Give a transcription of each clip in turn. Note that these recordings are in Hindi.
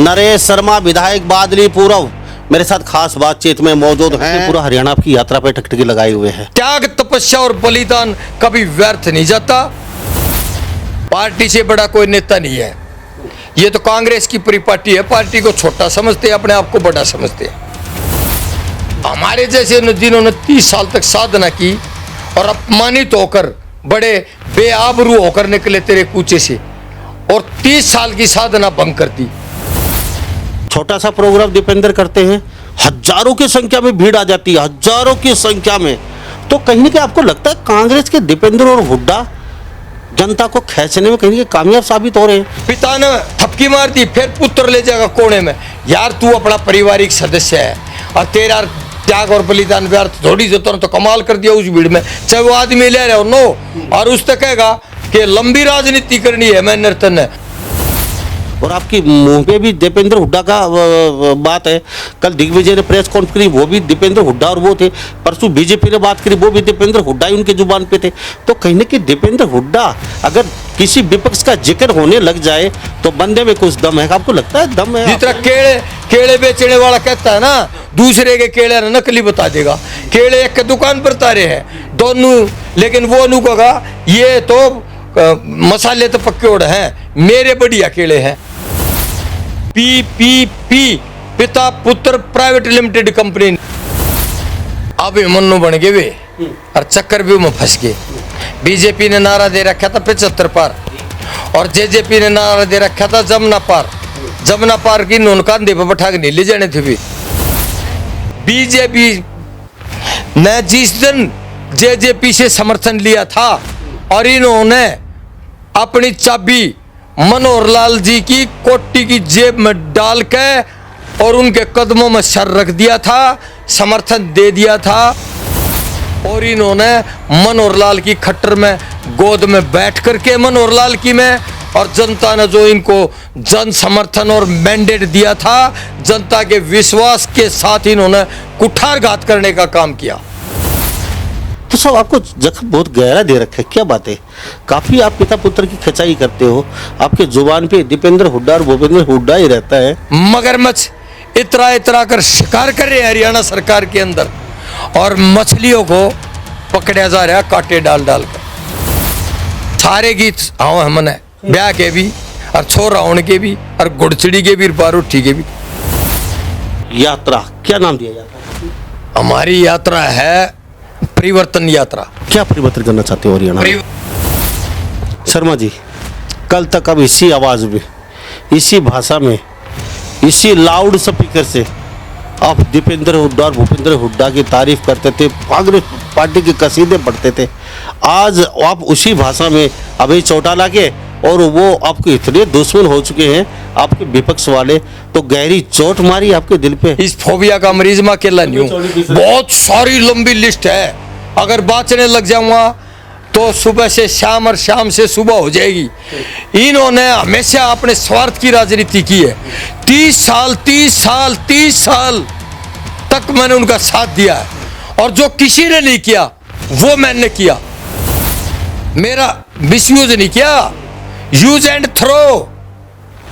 नरेश शर्मा विधायक बादली पूर्व मेरे साथ खास बातचीत में मौजूद हैं। पूरा हरियाणा आपकी यात्रा पे टकटकी लगाए हुए हैं। त्याग, तपस्या और बलिदान कभी व्यर्थ नहीं जाता। पार्टी से बड़ा कोई नेता नहीं है। ये तो कांग्रेस की पूरी पार्टी है। पार्टी को छोटा समझते हैं, अपने आप को बड़ा समझते हैं। हमारे जैसे जिन्होंने 30 साल तक साधना की और अपमानित होकर बड़े बेआबरू होकर निकले तेरे कूचे से और 30 साल की साधना भंग कर दी। छोटा सा प्रोग्राम दीपेंद्र करते हैं, हजारों की संख्या में भीड़ आ जाती है, हजारों की संख्या में। तो कहीं ना कहीं आपको लगता है कांग्रेस के दीपेंद्र और हुड्डा जनता को खींचने में कहीं कामयाब साबित हो रहे हैं? पिता ने थपकी मार दी, फिर पुत्र ले जाएगा कोने में। यार तू अपना पारिवारिक सदस्य है और तेरा त्याग और बलिदान व्यर्थ थोड़ी से तो कमाल कर दिया उस भीड़ में। चाहे वो आदमी ले रहे हो नो, और उस तक कहेगा कि लंबी राजनीति करनी है, मैं निर्तन है। और आपकी मुंह पे भी दीपेंद्र हुड्डा का बात है। कल दिग्विजय ने प्रेस कॉन्फ्रेंस करी, वो भी दीपेंद्र हुड्डा और वो थे। परसों बीजेपी ने बात करी, वो भी दीपेंद्र हुड्डा ही उनके जुबान पे थे। तो कहीं ना कहीं दीपेंद्र हुड्डा अगर किसी विपक्ष का जिक्र होने लग जाए तो बंदे में कुछ दम है। आपको लगता है दम है? जितना केले बेचने वाला कहता है ना, दूसरे के केले नकली बता देगा। केले एक के दुकान पर तारे हैं दोनों, लेकिन वो नु कहा ये तो मसाले तो पक्के उड़ हैं, मेरे बढ़िया केले हैं। पी पिता पुत्र प्राइवेट लिमिटेड कंपनी अब मन्नू बन गए वे और चक्कर भी में फंस गए। बीजेपी ने नारा दे रखा था 75 पार और जेजेपी ने नारा दे रखा था जमुना पार। जमुना पार की नून कांधे पर बैठा के नहीं ले जाने थे भी। बीजेपी ने जिस दिन जेजेपी से समर्थन लिया था और इन्होंने अपनी चाबी मनोहर लाल जी की कोटी की जेब में डाल के और उनके कदमों में सर रख दिया था, समर्थन दे दिया था। और इन्होंने मनोहर लाल की खट्टर में गोद में बैठ करके मनोहर लाल की में, और जनता ने जो इनको जन समर्थन और मैंडेट दिया था, जनता के विश्वास के साथ इन्होंने कुठारघात करने का काम किया। तो सब आपको जख्म बहुत गहरा दे रखा है, क्या बात है? काफी आप पिता पुत्र की खिंचाई करते हो, आपके जुबान पे दीपेंद्र हुड्डा और भूपेंद्र हुड्डा ही रहता है। मगरमच्छ इतरा कर शिकार कर रहे हैं हरियाणा सरकार के अंदर, और मछलियों को पकड़ा जा रहा है कांटे डाल डाल कर। सारे गीत आओ हमने ब्याह के भी और छोरा होने के भी और गुड़चड़ी के भी बारूठी के भी। यात्रा क्या नाम दिया जाता है? हमारी यात्रा है परिवर्तन यात्रा। क्या परिवर्तन करना चाहते हो हरियाणा? शर्मा जी, कल तक अब इसी आवाज में, इसी भाषा में, इसी लाउड स्पीकर से आप दीपेंद्र हुड्डा और भूपेंद्र हुड्डा की तारीफ करते थे, कांग्रेस पार्टी के कसीदे पढ़ते थे। आज आप उसी भाषा में अभी चौटाला के और वो आपके इतने दुश्मन हो चुके हैं आपके विपक्ष वाले, तो गहरी चोट मारी आपके दिल पे। इस फोबिया का मरीज मैं अकेला नहीं हूँ, बहुत सारी लंबी लिस्ट है। अगर बाँचने लग जाऊंगा तो सुबह से शाम और शाम से सुबह हो जाएगी। इन्होंने हमेशा अपने स्वार्थ की राजनीति की है। 30 साल तक मैंने उनका साथ दिया है, और जो किसी ने नहीं किया वो मैंने किया। मेरा मिसयूज नहीं किया, यूज एंड थ्रो,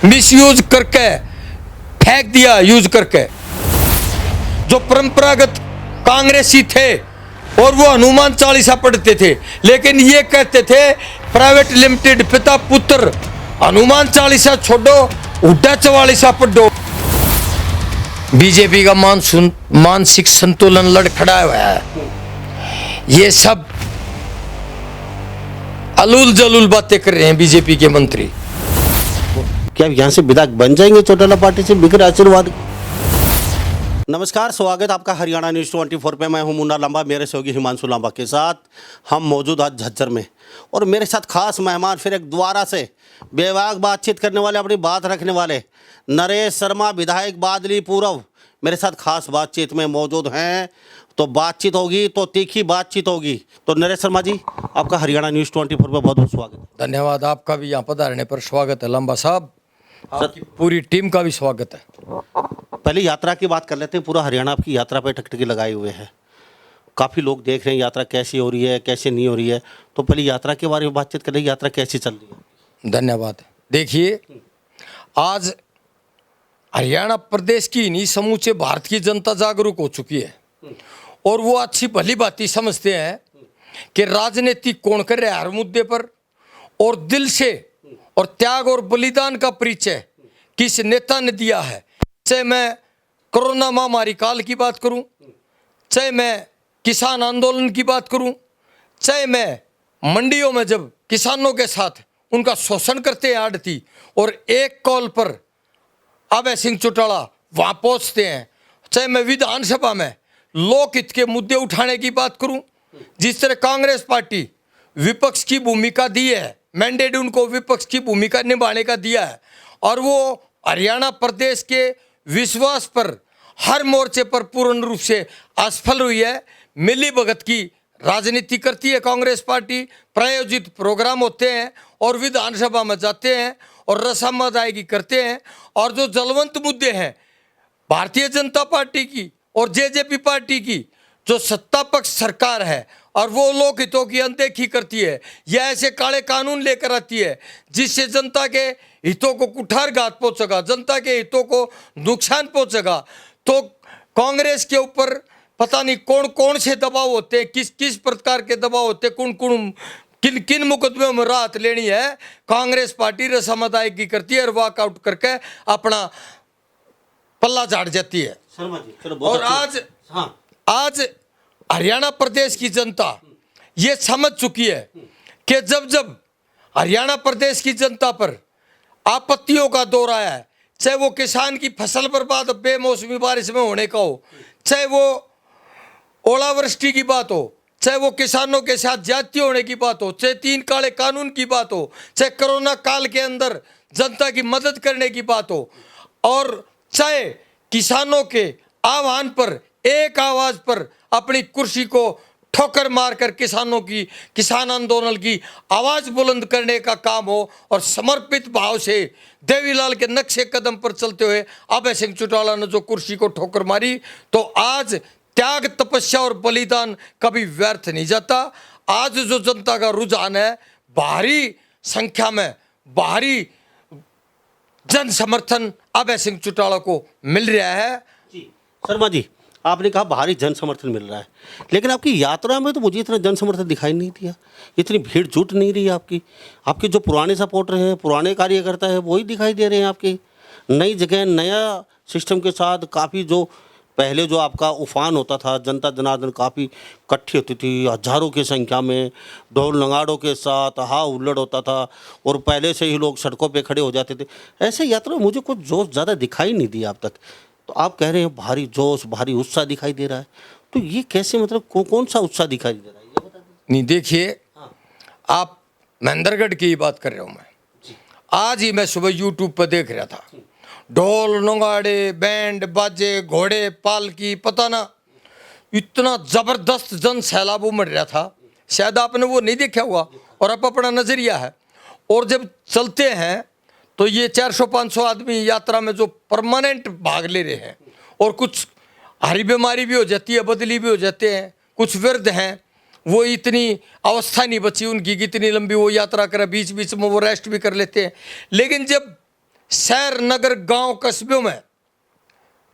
मिसयूज करके फेंक दिया, यूज करके। जो परंपरागत कांग्रेसी थे और वो हनुमान चालीसा पढ़ते थे, लेकिन ये कहते थे प्राइवेट लिमिटेड पिता पुत्र, हनुमान चालीसा छोड़ो, हुड्डा चालीसा पढ़ो। बीजेपी का मानसिक संतुलन लड़ खड़ा हुआ है। ये सब अलूल जलूल बातें कर रहे हैं बीजेपी के मंत्री। क्या यहाँ से विधायक बन जाएंगे चौटाला पार्टी से बिगड़ आशीर्वाद? नमस्कार, स्वागत आपका हरियाणा न्यूज़ 24 पे। मैं हूं मुन्ना लांबा, मेरे सहयोगी हिमांशु लांबा के साथ हम मौजूद आज झज्जर में, और मेरे साथ खास मेहमान फिर एक दोबारा से बेबाक बातचीत करने वाले, अपनी बात रखने वाले नरेश शर्मा विधायक बादली पूर्व मेरे साथ खास बातचीत में मौजूद हैं। तो बातचीत होगी तो तीखी बातचीत होगी। तो नरेश शर्मा जी, आपका हरियाणा न्यूज़ 24 पर बहुत बहुत स्वागत। धन्यवाद, आपका भी यहाँ पधारने पर स्वागत है लांबा साहब, आपकी पूरी टीम का भी स्वागत है। पहले यात्रा की बात कर लेते हैं। पूरा हरियाणा आपकी यात्रा पे टकटकी लगाए हुए है, काफ़ी लोग देख रहे हैं यात्रा कैसी हो रही है, कैसे नहीं हो रही है। तो पहले यात्रा के बारे में बातचीत करें, यात्रा कैसी चल रही है? धन्यवाद। देखिए, आज हरियाणा प्रदेश की नहीं समूचे भारत की जनता जागरूक हो चुकी है और वो अच्छी भली बात समझते हैं कि राजनीति कौन कर रहा है हर मुद्दे पर, और दिल से और त्याग और बलिदान का परिचय किस नेता ने दिया है। चाहे मैं कोरोना महामारी काल की बात करूं, चाहे मैं किसान आंदोलन की बात करूं, चाहे मैं मंडियों में जब किसानों के साथ उनका शोषण करते हैं आड़ती, और एक कॉल पर अभय सिंह चौटाला वहाँ पहुँचते हैं, चाहे मैं विधानसभा में लोकहित के मुद्दे उठाने की बात करूं, जिस तरह कांग्रेस पार्टी विपक्ष की भूमिका दी है, मैंडेट उनको विपक्ष की भूमिका निभाने का दिया है, और वो हरियाणा प्रदेश के विश्वास पर हर मोर्चे पर पूर्ण रूप से असफल हुई है। मिली भगत की राजनीति करती है कांग्रेस पार्टी, प्रायोजित प्रोग्राम होते हैं और विधानसभा में जाते हैं और रसम अदायगी करते हैं, और जो जलवंत मुद्दे हैं भारतीय जनता पार्टी की और जेजेपी पार्टी की जो सत्ता पक्ष सरकार है, और वो लोक हितों की अनदेखी करती है या ऐसे काले कानून लेकर आती है जिससे जनता के हितों को कुठारघात पहुंचेगा, जनता के हितों को नुकसान पहुंचेगा, तो कांग्रेस के ऊपर पता नहीं कौन कौन से दबाव होते हैं, किस किस प्रकार के दबाव होते हैं, किन किन मुकदमों में राहत लेनी है, कांग्रेस पार्टी रसम अदायगी करती है और वॉकआउट करके अपना पल्ला झाड़ जाती है। शर्मा जी, चलो बहुत और आज हरियाणा प्रदेश की जनता ये समझ चुकी है कि जब जब हरियाणा प्रदेश की जनता पर आपत्तियों का दौर आया है, चाहे वो किसान की फसल बर्बाद बेमौसमी बारिश में होने का हो, चाहे वो ओलावृष्टि की बात हो, चाहे वो किसानों के साथ ज्यादती होने की बात हो, चाहे 3 काले कानून की बात हो, चाहे कोरोना काल के अंदर जनता की मदद करने की बात हो, और चाहे किसानों के आह्वान पर एक आवाज पर अपनी कुर्सी को ठोकर मारकर किसान आंदोलन की आवाज बुलंद करने का काम हो, और समर्पित भाव से देवीलाल के नक्शे कदम पर चलते हुए अभय सिंह चौटाला ने जो कुर्सी को ठोकर मारी, तो आज त्याग तपस्या और बलिदान कभी व्यर्थ नहीं जाता। आज जो जनता का रुझान है, भारी संख्या में भारी जन समर्थन अभय सिंह चौटाला को मिल रहा है। जी शर्मा जी, आपने कहा भारी जन समर्थन मिल रहा है, लेकिन आपकी यात्रा में तो मुझे इतना जन समर्थन दिखाई नहीं दिया, इतनी भीड़ जुट नहीं रही आपके जो पुराने सपोर्टर हैं, पुराने कार्यकर्ता हैं, वही दिखाई दे रहे हैं आपके। नई जगह नया सिस्टम के साथ काफ़ी जो पहले जो आपका उफान होता था, जनता जनार्दन काफ़ी इकट्ठी होती थी, हजारों की संख्या में ढोल नगाड़ों के साथ हा हुल्लड़ होता था, और पहले से ही लोग सड़कों पे खड़े हो जाते थे। ऐसे यात्रा में मुझे कुछ जोश ज़्यादा दिखाई नहीं दिया अब तक। तो आप कह रहे हैं भारी जोश भारी उत्साह दिखाई दे रहा है, तो ये कैसे, मतलब कौन सा उत्साह दिखाई दे रहा है, ये बता दीजिए। नहीं देखिए, आप महेंद्रगढ़ की बात कर रहा हूँ मैं। आज ही मैं सुबह यूट्यूब पर देख रहा था, ढोल नगाड़े बैंड बाजे घोड़े पालकी, पता ना इतना जबरदस्त जन सैलाब उमड़ रहा था, शायद आपने वो नहीं देखा हुआ और अब अपना नजरिया है। और जब चलते हैं तो ये 400-500 आदमी यात्रा में जो परमानेंट भाग ले रहे हैं, और कुछ हरी बीमारी भी हो जाती है, बदली भी हो जाते हैं, कुछ वृद्ध हैं, वो इतनी अवस्था नहीं बची उनकी कि इतनी लंबी वो यात्रा करें, बीच बीच में वो रेस्ट भी कर लेते हैं। लेकिन जब शहर नगर गांव कस्बों में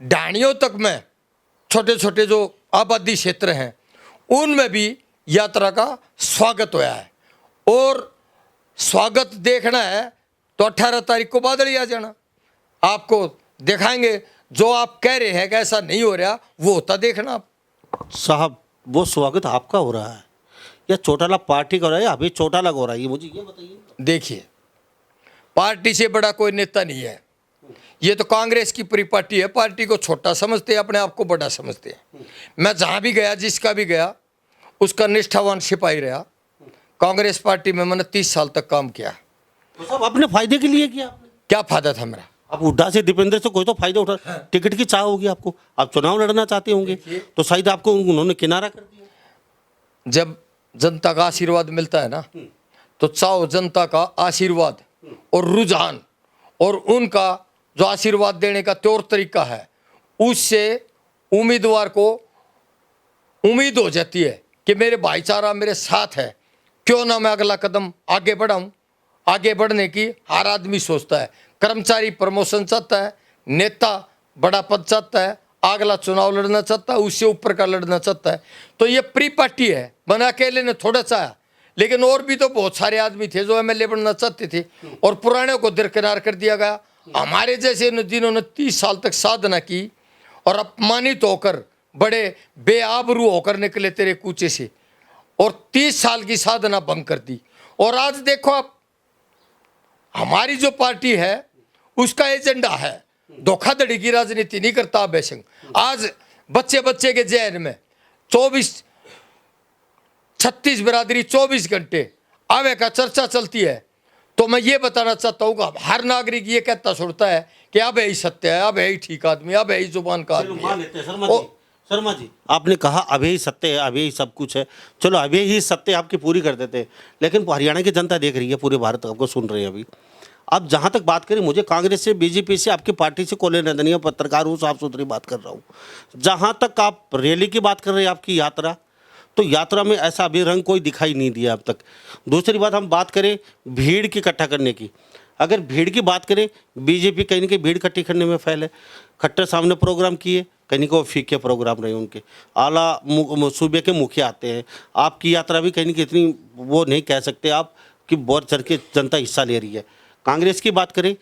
ढाणियों तक में छोटे छोटे जो आबादी क्षेत्र हैं, उनमें भी यात्रा का स्वागत हुआ है, और स्वागत देखना है तो 18 तारीख को बादल ही आ जाना, आपको दिखाएंगे। जो आप कह रहे हैं कि ऐसा नहीं हो रहा, वो होता देखना आप। साहब, वो स्वागत आपका हो रहा है या चौटाला पार्टी का हो रहा है, या अभी चौटाला का हो रहा है, ये मुझे ये बताइए। देखिए, पार्टी से बड़ा कोई नेता नहीं है, ये तो कांग्रेस की पूरी पार्टी है। पार्टी को छोटा समझते हैं, अपने आप को बड़ा समझते हैं। मैं जहाँ भी गया, जिसका भी गया, उसका निष्ठावान सिपाही रहा। कांग्रेस पार्टी में मैंने 30 साल तक काम किया। तो सब अपने फायदे के लिए किया आपने? क्या फायदा था मेरा? आप हुड्डा से दीपेंद्र से कोई तो फायदा उठा, टिकट की चाह होगी आपको, आप चुनाव लड़ना चाहते होंगे, तो शायद आपको उन्होंने किनारा कर दिया। जब जनता का आशीर्वाद मिलता है ना, तो चाहो जनता का आशीर्वाद और रुझान और उनका जो आशीर्वाद देने का तौर तरीका है, उससे उम्मीदवार को उम्मीद हो जाती है कि मेरे भाईचारा मेरे साथ है, क्यों ना मैं अगला कदम आगे बढ़ाऊं। आगे बढ़ने की हर आदमी सोचता है। कर्मचारी प्रमोशन चाहता है, नेता बड़ा पद चाहता है, अगला चुनाव लड़ना चाहता है, उससे ऊपर का लड़ना चाहता है, तो ये प्री पार्टी है। बना अकेले ने थोड़ा चाहा, लेकिन और भी तो बहुत सारे आदमी थे जो एमएलए बनना चाहते थे और पुराने को दरकिनार कर दिया गया। हमारे जैसे जिन्होंने 30 साल तक साधना की और अपमानित होकर बड़े बेआबरू होकर निकले तेरे कूचे से और 30 साल की साधना भंग कर दी। और आज देखो आप, हमारी जो पार्टी है उसका एजेंडा है धोखाधड़ी की राजनीति नहीं करता अभय सिंह। आज बच्चे बच्चे के जहन में 36 बिरादरी 24 घंटे आवे का चर्चा चलती है। तो मैं ये बताना चाहता हूँ कि हर नागरिक ये कहता सुनता है कि अब यही सत्य है, अब यही ठीक आदमी, अब यही जुबान का आदमी है। शर्मा जी, आपने कहा अभी ही सत्य है, अभी ही सब कुछ है, चलो अभी ही सत्य आपकी पूरी कर देते हैं, लेकिन हरियाणा की जनता देख रही है, पूरे भारत आपको सुन रहे हैं अभी। अब जहाँ तक बात करें, मुझे कांग्रेस से, बीजेपी से, आपकी पार्टी से कोई लेना नहीं है, पत्रकार हूँ, साफ सुथरी बात कर रहा हूँ। जहाँ तक आप रैली की बात कर रहे हैं, आपकी यात्रा, तो यात्रा में ऐसा अभी रंग कोई दिखाई नहीं दिया अब तक। दूसरी बात, हम बात करें भीड़ की इकट्ठा करने की, अगर भीड़ की बात करें, बीजेपी कहीं ना कहीं भीड़ इकट्ठी करने में फेल है। खट्टर सामने प्रोग्राम किए, कहीं को फीके प्रोग्राम रहे उनके, आला सूबे के मुखिया आते हैं। आपकी यात्रा भी कहीं इतनी वो नहीं कह सकते आप कि बहुत चढ़ के जनता हिस्सा ले रही है। कांग्रेस की बात करें,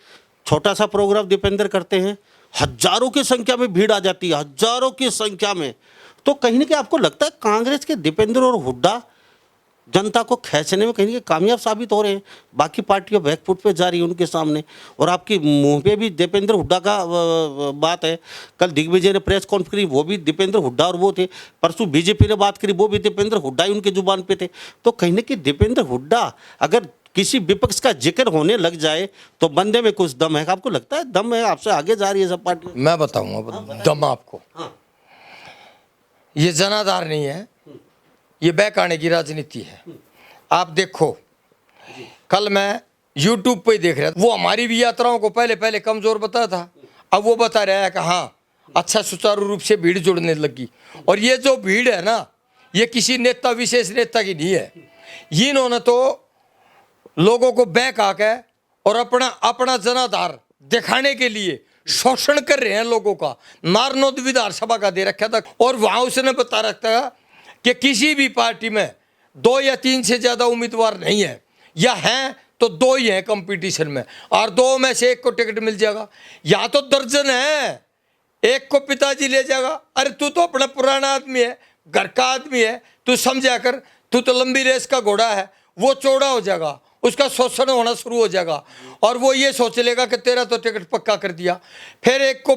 छोटा सा प्रोग्राम दीपेंद्र करते हैं, हजारों की संख्या में भीड़ आ जाती है, हजारों की संख्या में। तो कहीं ना कहीं आपको लगता है कांग्रेस के दीपेंद्र और हुड्डा जनता को खींचने में कहीं कामयाब साबित हो रहे हैं? बाकी पार्टियां बैकफुट पे जा रही है उनके सामने, और आपकी मुंह पे भी दीपेंद्र हुड्डा का बात है। कल दिग्विजय ने प्रेस कॉन्फ्रेंस करी, वो भी दीपेंद्र हुड्डा और वो थे। परसों बीजेपी ने बात करी, वो भी दीपेंद्र हुड्डा ही उनके जुबान पे थे। तो कहीं ना कहीं दीपेंद्र हुड्डा, अगर किसी विपक्ष का जिक्र होने लग जाए तो बंदे में कुछ दम है। आपको लगता है दम है? आपसे आगे जा रही है सब पार्टी? मैं बताऊंगा दम आपको। ये जनाधार नहीं है, ये बहकाने की राजनीति है। आप देखो, कल मैं YouTube पे देख रहा था, वो हमारी भी यात्राओं को पहले पहले कमजोर बताया था, अब वो बता रहा है कि हाँ अच्छा सुचारू रूप से भीड़ जुड़ने लगी। और ये जो भीड़ है ना, ये किसी नेता विशेष नेता की नहीं है। इन्होंने तो लोगों को बहका के और अपना जनाधार दिखाने के लिए शोषण कर रहे हैं लोगों का। नारनौद विधानसभा का दे रखा था और वहां उसने बता रखा था कि किसी भी पार्टी में 2 या 3 से ज्यादा उम्मीदवार नहीं है, या हैं तो 2 ही हैं कंपटीशन में, और 2 में से 1 को टिकट मिल जाएगा। यहाँ तो दर्जन है, 1 को पिताजी ले जाएगा। अरे तू तो अपना पुराना आदमी है, घर का आदमी है, तू समझा कर, तू तो लंबी रेस का घोड़ा है, वो चौड़ा हो जाएगा, उसका शोषण होना शुरू हो जाएगा और वो ये सोच लेगा कि तेरा तो टिकट पक्का कर दिया। फिर 1 को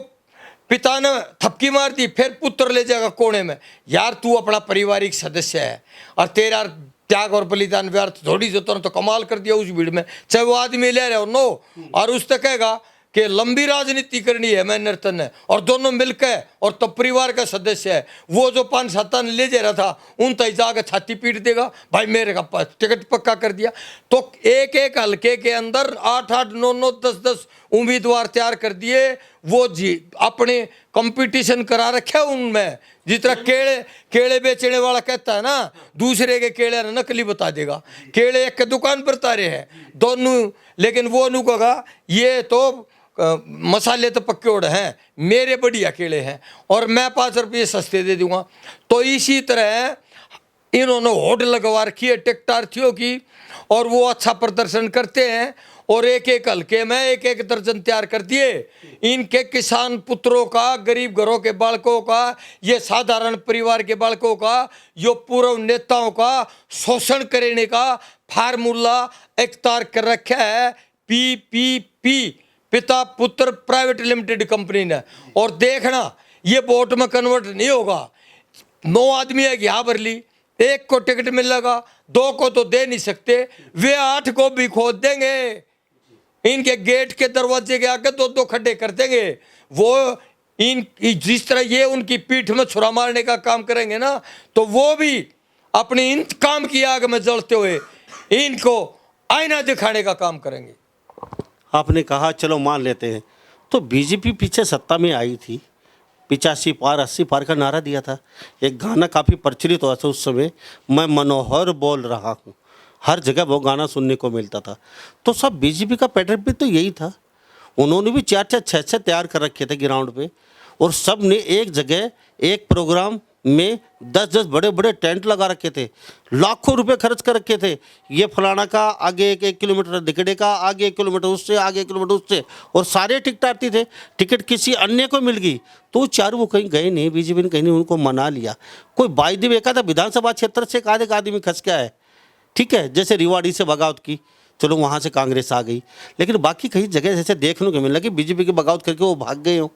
पिता ने थपकी मार दी, फिर पुत्र ले जाएगा कोने में। यार तू अपना पारिवारिक सदस्य है और तेरा त्याग और बलिदान व्यर्थ थोड़ी, जो तो कमाल कर दिया उस भीड़ में, चाहे वो आदमी ले रहे हो नो, और उस तक कहेगा कि लंबी राजनीति करनी है मैं नर्तन है, और दोनों मिलकर, और तब परिवार का सदस्य है, वो जो 5-7 ले जा रहा था उन तक जाकर छाती पीट देगा, भाई मेरे का टिकट पक्का कर दिया। तो एक हल्के के अंदर 8-8, 9-9, 10-10 उम्मीदवार तैयार कर दिए। वो जी अपने कंपटीशन करा रखे उनमें, जिस तरह केले बेचने वाला कहता है ना, दूसरे के केले नकली बता देगा, केले एक के दुकान पर तारे हैं दोनों, लेकिन वो नु कहा ये तो मसाले तो पक्के उड़ हैं, मेरे बढ़िया केले हैं और मैं 5 रुपये सस्ते दे दूंगा। तो इसी तरह इन्होंने होड़ लगवा रखी है टिकटार्थियों की, और वो अच्छा प्रदर्शन करते हैं और एक हल्के में 1-1 दर्जन तैयार कर दिए। इनके किसान पुत्रों का, गरीब घरों के बालकों का, ये साधारण परिवार के बालकों का, यो पूर्व नेताओं का शोषण करने का फार्मूला इख्तियार कर रखा है PPP, पिता पुत्र प्राइवेट लिमिटेड कंपनी ने। और देखना ये वोट में कन्वर्ट नहीं होगा। 9 आदमी है यहाँ भर ली, 1 को टिकट मिलेगा, 2 को तो दे नहीं सकते, वे 8 को भी खोद देंगे। इनके गेट के दरवाजे के आगे 2-2 खड्डे कर देंगे। वो जिस तरह ये उनकी पीठ में छुरा मारने का काम करेंगे ना, तो वो भी अपनी इंतकाम की आग में जलते हुए इनको आईना दिखाने का काम करेंगे। आपने कहा चलो मान लेते हैं, तो बीजेपी पीछे सत्ता में आई थी, 85 पार 80 पार का नारा दिया था। एक गाना काफ़ी प्रचलित हुआ था उस समय, मैं मनोहर बोल रहा हूँ, हर जगह वो गाना सुनने को मिलता था। तो सब बीजेपी का पैटर्न भी तो यही था। उन्होंने भी 4-4 6-6 तैयार कर रखे थे ग्राउंड पे, और सब ने एक जगह एक प्रोग्राम में 10-10 बड़े बड़े टेंट लगा रखे थे, लाखों रुपए खर्च कर रखे थे। ये फलाना का आगे 1 किलोमीटर, दिकड़े का आगे 1 किलोमीटर उससे, आगे 1 किलोमीटर उससे, और सारे टिकटार्थी थे। टिकट किसी अन्य को मिल गई तो चारों वो कहीं गए नहीं, बीजेपी ने कहीं नहीं उनको मना लिया। कोई बाई एक था विधानसभा क्षेत्र से एक आदमी खस गया है, ठीक है, जैसे रिवाड़ी से बगावत की, चलो वहाँ से कांग्रेस आ गई, लेकिन बाकी कई जगह जैसे देखने को मिला कि बीजेपी की बगावत करके वो भाग गए हो।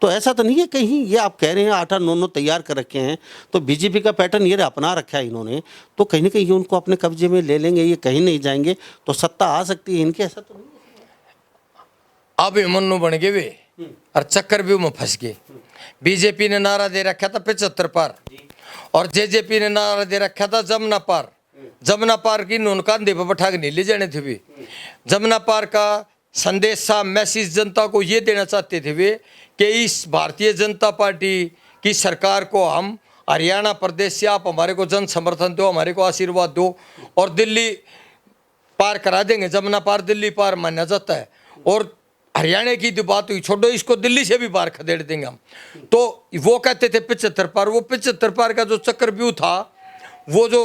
तो ऐसा तो नहीं है कहीं, ये आप कह रहे हैं 8-9 तैयार कर रखे हैं, तो बीजेपी का पैटर्न ये अपना रखा है इन्होंने, तो कहीं ना कहीं ये उनको अपने कब्जे में ले लेंगे, ये कहीं नहीं जाएंगे, तो सत्ता आ सकती है इनकी, ऐसा तो नहीं है। अब मन्नू बन गए वे और चक्कर भी में फंस गए। बीजेपी ने नारा दे रखा था 75 पार, और जेजेपी ने नारा दे रखा था जमुना पार। जमुना पार की नून कांधे पर बैठा के नहीं ले जाने थे वे। जमुना पार का संदेशा मैसेज जनता को ये देना चाहते थे वे कि इस भारतीय जनता पार्टी की सरकार को हम हरियाणा प्रदेश से आप हमारे को जन समर्थन दो, हमारे को आशीर्वाद दो, और दिल्ली पार करा देंगे। जमुना पार दिल्ली पार माना जाता है, और हरियाणा की जो बात हुई छोड़ो, इसको दिल्ली से भी पार खदेड़ देंगे हम। तो वो कहते थे 75 पार। वो 75 पार का जो चक्रव्यूह था, वो जो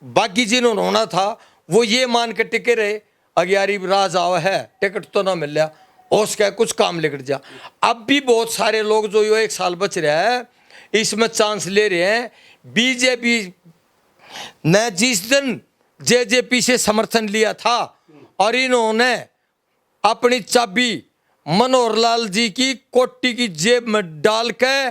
बाकी जिन्होंने होना था, वो ये मान के टिके रहे अग्यारी राज आवा है, टिकट तो ना मिल रहा, उसका कुछ काम लिखट जा। अब भी बहुत सारे लोग जो ये 1 साल बच रहा है इसमें चांस ले रहे हैं। बीजेपी ने जिस दिन जेजेपी से समर्थन लिया था और इन्होंने अपनी चाबी मनोहर लाल जी की कोटी की जेब में डाल के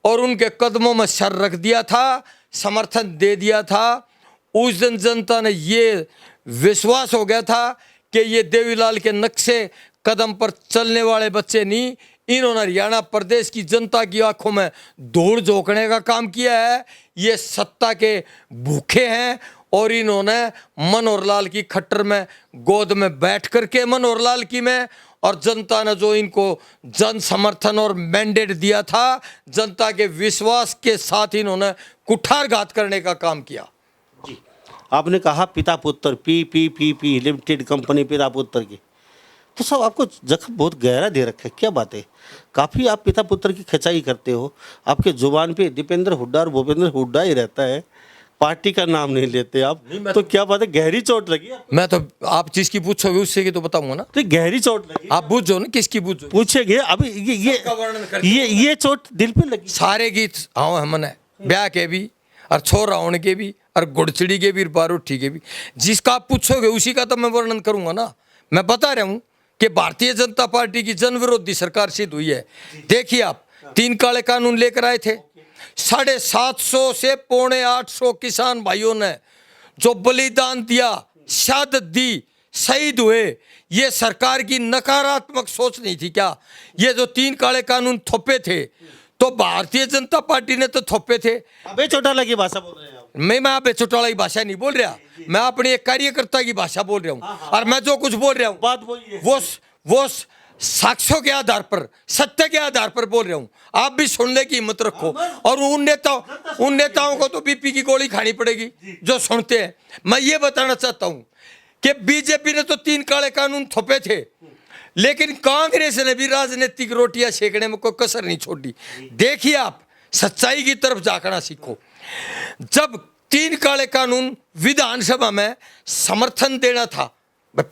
और उनके कदमों में सर रख दिया था, समर्थन दे दिया था, उस दिन जनता ने ये विश्वास हो गया था कि ये देवीलाल के नक्शे कदम पर चलने वाले बच्चे नहीं, इन्होंने हरियाणा प्रदेश की जनता की आंखों में धूल झोंकने का काम किया है। ये सत्ता के भूखे हैं, और इन्होंने मनोहर लाल की खट्टर में गोद में बैठ करके मनोहर लाल की में, और जनता ने जो इनको जन समर्थन और मैंडेट दिया था, जनता के विश्वास के साथ इन्होंने कुठारघात करने का काम किया। जी, आपने कहा पिता पुत्र, पी लिमिटेड कंपनी पिता पुत्र की, तो सब आपको जख्म बहुत गहरा दे रखा है, क्या बात है? काफ़ी आप पिता पुत्र की खिंचाई करते हो, आपके जुबान पे दीपेंद्र हुड्डा और भूपेंद्र हुड्डा ही रहता है, पार्टी का नाम नहीं लेते आप। तो क्या बात है, गहरी चोट लगी आपको? मैं तो आप जिसकी पूछोगे उससे की तो बताऊंगा ना। तो गहरी चोट लगी, आप पूछो ना किसकी पूछो, पूछेंगे अभी। ये चोट दिल पे लगी। सारे गीत हाँ हमने ब्याह के भी और छोरा होने के भी और गुड़चड़ी के भी बारूठी के भी, जिसका आप पूछोगे उसी का तो मैं वर्णन करूंगा ना। मैं बता रहा हूं कि भारतीय जनता पार्टी की जन विरोधी सरकार सिद्ध हुई है। देखिए आप 3 काले कानून लेकर आए थे, 750 से 750 किसान भाइयों ने जो बलिदान दिया, शहादत दी, शहीद हुए। ये सरकार की नकारात्मक सोच नहीं थी क्या? ये जो 3 काले कानून थोपे थे तो भारतीय जनता पार्टी ने तो थोपे थे। अबे चौटाला की भाषा बोल रहे हैं आप? मैं अबे चौटाला की भाषा नहीं बोल रहा, मैं अपने एक कार्यकर्ता की भाषा बोल रहा हूँ। और मैं जो कुछ बोल रहा हूँ बात वही है, वो साक्ष्यों के आधार पर, सत्य के आधार पर बोल रहा हूँ। आप भी सुनने की हिम्मत रखो। और उन नेताओं को तो बीपी की गोली खानी पड़ेगी जो सुनते हैं। मैं ये बताना चाहता हूँ कि बीजेपी ने तो 3 काले कानून थोपे थे, लेकिन कांग्रेस ने भी राजनीतिक रोटियां सेकने में कोई कसर नहीं छोड़ी। देखिए आप सच्चाई की तरफ झांकना सीखो। जब 3 काले कानून विधानसभा में समर्थन देना था,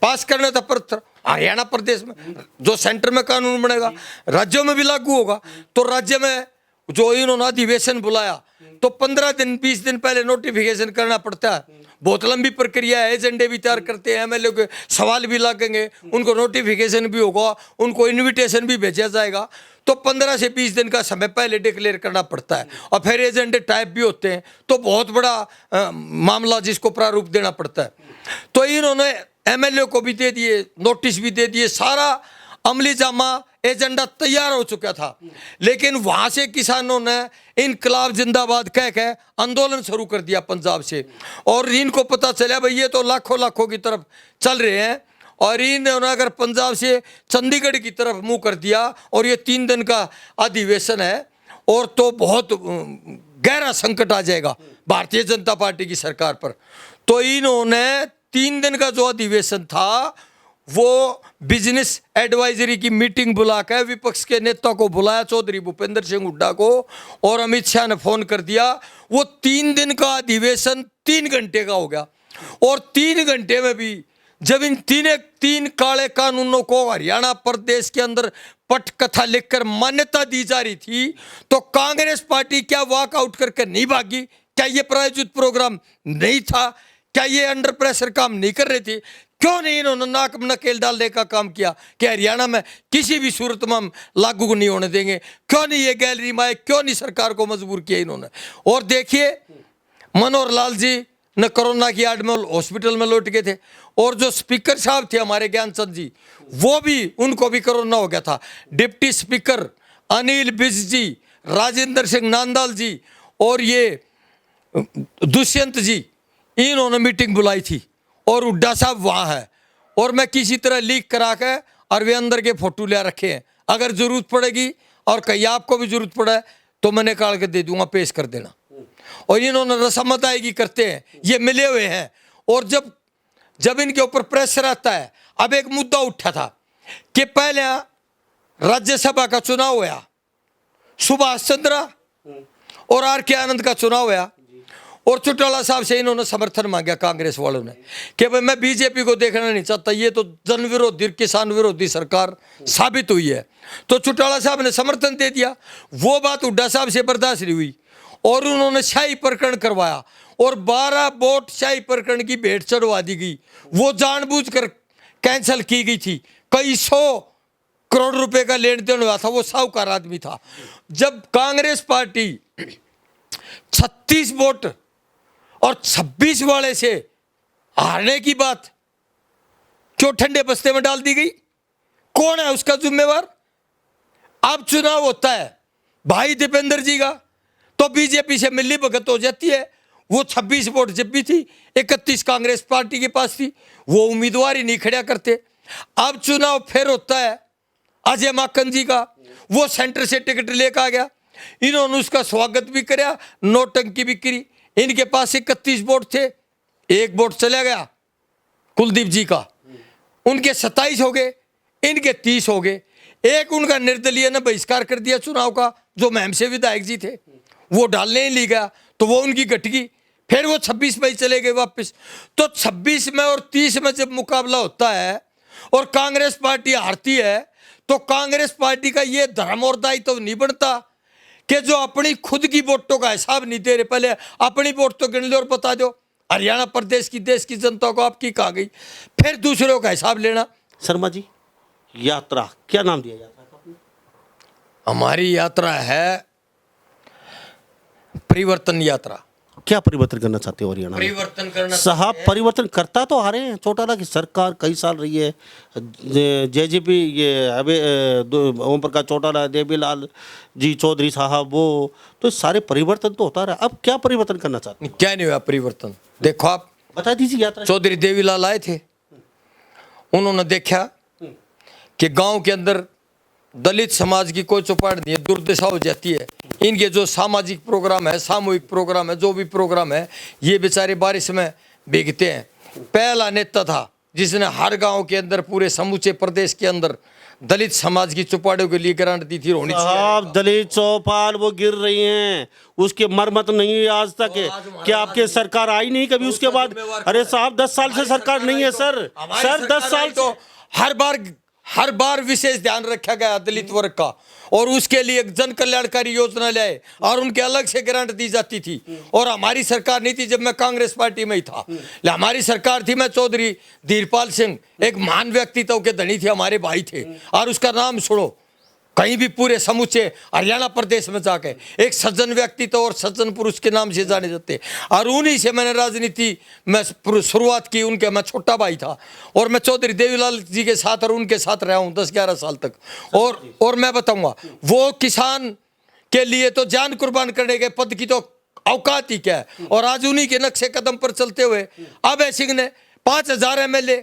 पास करना था, पर हरियाणा प्रदेश में जो सेंटर में कानून बनेगा राज्यों में भी लागू होगा, तो राज्य में जो इन्होंने अधिवेशन बुलाया तो 15 दिन 20 दिन पहले नोटिफिकेशन करना पड़ता है। बहुत लंबी प्रक्रिया है, एजेंडे भी तैयार करते हैं, एमएलए के सवाल भी लगेंगे, उनको नोटिफिकेशन भी होगा, उनको इनविटेशन भी भेजा जाएगा। तो 15 से 20 दिन का समय पहले डिक्लेयर करना पड़ता है, और फिर एजेंडे टाइप भी होते हैं, तो बहुत बड़ा मामला जिसको प्रारूप देना पड़ता है। तो इन्होंने एमएलए को भी दे दिए, नोटिस भी दे दिए, सारा अमली जामा एजेंडा तैयार हो चुका था। लेकिन वहां से किसानों ने इनकलाब जिंदाबाद कह के आंदोलन शुरू कर दिया पंजाब से, और इनको पता चला भाई ये तो लाखों की तरफ चल रहे हैं, और इन्होंने अगर पंजाब से चंडीगढ़ की तरफ मुंह कर दिया, और ये 3 दिन का अधिवेशन है, और तो बहुत गहरा संकट आ जाएगा भारतीय जनता पार्टी की सरकार पर। तो इन्होंने 3 दिन का जो अधिवेशन था वो बिजनेस एडवाइजरी की मीटिंग बुलाकर विपक्ष के नेता को बुलाया, चौधरी भूपेंद्र सिंह हुड्डा को, और अमित शाह ने फोन कर दिया। वो 3 दिन का अधिवेशन 3 घंटे का हो गया, और 3 घंटे में भी जब इन तीन काले कानूनों को हरियाणा प्रदेश के अंदर पटकथा लिखकर मान्यता दी जा रही थी, तो कांग्रेस पार्टी क्या वॉकआउट करके नहीं भागी? क्या ये प्रायोजित प्रोग्राम नहीं था? क्या ये अंडर प्रेशर काम नहीं कर रहे थे? क्यों नहीं इन्होंने नाक में नकेल डालने का काम किया कि हरियाणा में किसी भी सूरत में हम लागू नहीं होने देंगे? क्यों नहीं ये गैलरी में आए? क्यों नहीं सरकार को मजबूर किया इन्होंने? और देखिए, मनोहर लाल जी न कोरोना की आड़ में हॉस्पिटल में लौट गए थे, और जो स्पीकर साहब थे हमारे ज्ञानचंद जी, वो भी, उनको भी कोरोना हो गया था। डिप्टी स्पीकर अनिल विज जी, राजेंद्र सिंह नांदाल जी और ये दुष्यंत जी, इन्होंने मीटिंग बुलाई थी, और हुड्डा साहब वहाँ है, और मैं किसी तरह लीक करा के और वे अंदर के फोटो ले रखे हैं। अगर जरूरत पड़ेगी और कहीं आपको भी जरूरत पड़े तो मैं निकाल के दे दूंगा, पेश कर देना। और इन्होंने रसम अदायगी करते हैं, ये मिले हुए हैं। और जब इनके ऊपर प्रेशर आता है, अब एक मुद्दा उठा था कि पहले राज्यसभा का चुनाव हुआ, सुभाष चंद्रा और आर के आनंद का चुनाव हुआ, और चौटाला साहब से इन्होंने समर्थन मांगा कांग्रेस वालों ने कि भाई मैं बीजेपी को देखना नहीं चाहता, ये तो जन विरोधी किसान विरोधी सरकार साबित हुई है। तो चौटाला साहब ने समर्थन दे दिया। वो बात हुड्डा साहब से बर्दाश्त नहीं हुई, और उन्होंने शाही प्रकरण करवाया, और 12 वोट शाही प्रकरण की भेंट चढ़वा दी गई। वो जानबूझकर कैंसिल की गई थी। कई 100 करोड़ रुपए का लेन देन हुआ था, वो साहूकार आदमी था। जब कांग्रेस पार्टी 36 वोट और 26 वाले से हारने की बात क्यों ठंडे बस्ते में डाल दी गई? कौन है उसका जिम्मेवार? अब चुनाव होता है भाई दीपेंद्र जी का, तो बीजेपी से मिली भगत हो जाती है। वो 26 वोट जब भी थी, 31 कांग्रेस पार्टी के पास थी, वो उम्मीदवार ही नहीं खड़ा करते। अब चुनाव फिर होता है अजय माकन जी का, वो सेंटर से टिकट लेकर आ गया, इन्होंने उसका स्वागत भी किया, नोटंकी भी करी। इनके पास 31 वोट थे, 1 वोट चला गया कुलदीप जी का, उनके 27 हो गए, इनके 30 हो गए। एक उनका निर्दलीय ने बहिष्कार कर दिया चुनाव का, जो महम से विधायक जी थे, वो डालने ही ली गया, तो वो उनकी घटगी। फिर वो 26 में ही चले गए वापस। तो 26 में और 30 में जब मुकाबला होता है और कांग्रेस पार्टी हारती है, तो कांग्रेस पार्टी का ये धर्म और दायित्व नहीं बनता कि जो अपनी खुद की वोटों का हिसाब नहीं दे रहे, पहले अपनी वोट तो गिन लो और बता दो हरियाणा प्रदेश की, देश की जनता को आपकी कहा गई, फिर दूसरों का हिसाब लेना। शर्मा जी, यात्रा क्या नाम दिया यात्रा का आपने? हमारी यात्रा है परिवर्तन यात्रा। क्या परिवर्तन करना चाहते हो हरियाणा में? परिवर्तन करना साहब, परिवर्तन करता तो आ रहे हैं। चौटाला की सरकार कई साल रही है, जेजेपी, ये अभी ओम प्रकाश चौटाला, देवीलाल जी चौधरी साहब, वो तो सारे परिवर्तन तो होता रहा। अब क्या परिवर्तन करना चाहते हैं? क्या नहीं हुआ परिवर्तन? देखो आप बता दीजिए। यात्रा चौधरी देवीलाल आए थे, उन्होंने देखा कि गांव के अंदर दलित समाज की कोई चौपाट नहीं है, दुर्दशा हो जाती है। इनके जो सामाजिक प्रोग्राम है, सामूहिक प्रोग्राम है, जो भी प्रोग्राम है, ये बेचारे बारिश में भीगते हैं। पहला नेता था जिसने हर गांव के अंदर, पूरे समूचे प्रदेश के अंदर दलित समाज की चौपाटों के लिए गारंटी दी थी। रोहिणी साहब, दलित चौपाल वो गिर रही हैं, उसके मरम्मत नहीं है आज तक है। क्या आपकी सरकार आई नहीं कभी उसके बाद? अरे साहब, 10 साल से सरकार नहीं है सर। सर 10 साल तो हर बार विशेष ध्यान रखा गया दलित वर्ग का, और उसके लिए एक जन कल्याणकारी योजना लाए, और उनके अलग से ग्रांट दी जाती थी। और हमारी सरकार नहीं थी जब मैं कांग्रेस पार्टी में ही था, हमारी सरकार थी। मैं चौधरी धीरपाल सिंह, एक महान व्यक्तित्व के धनी थे, हमारे भाई थे, और उसका नाम सुनो कहीं भी पूरे समूचे हरियाणा प्रदेश में जाके, एक सज्जन व्यक्तित्व और सज्जन पुरुष के नाम से जाने जाते। और उन्हीं से मैंने राजनीति में शुरुआत की। उनके मैं छोटा भाई था, और मैं चौधरी देवीलाल जी के साथ और उनके साथ रहा हूँ 10-11 साल तक। और मैं बताऊंगा, वो किसान के लिए तो जान कुर्बान करने के पद की तो औकात ही क्या है। और आज उन्हीं के नक्शे कदम पर चलते हुए अभय सिंह ने 5000 MLA,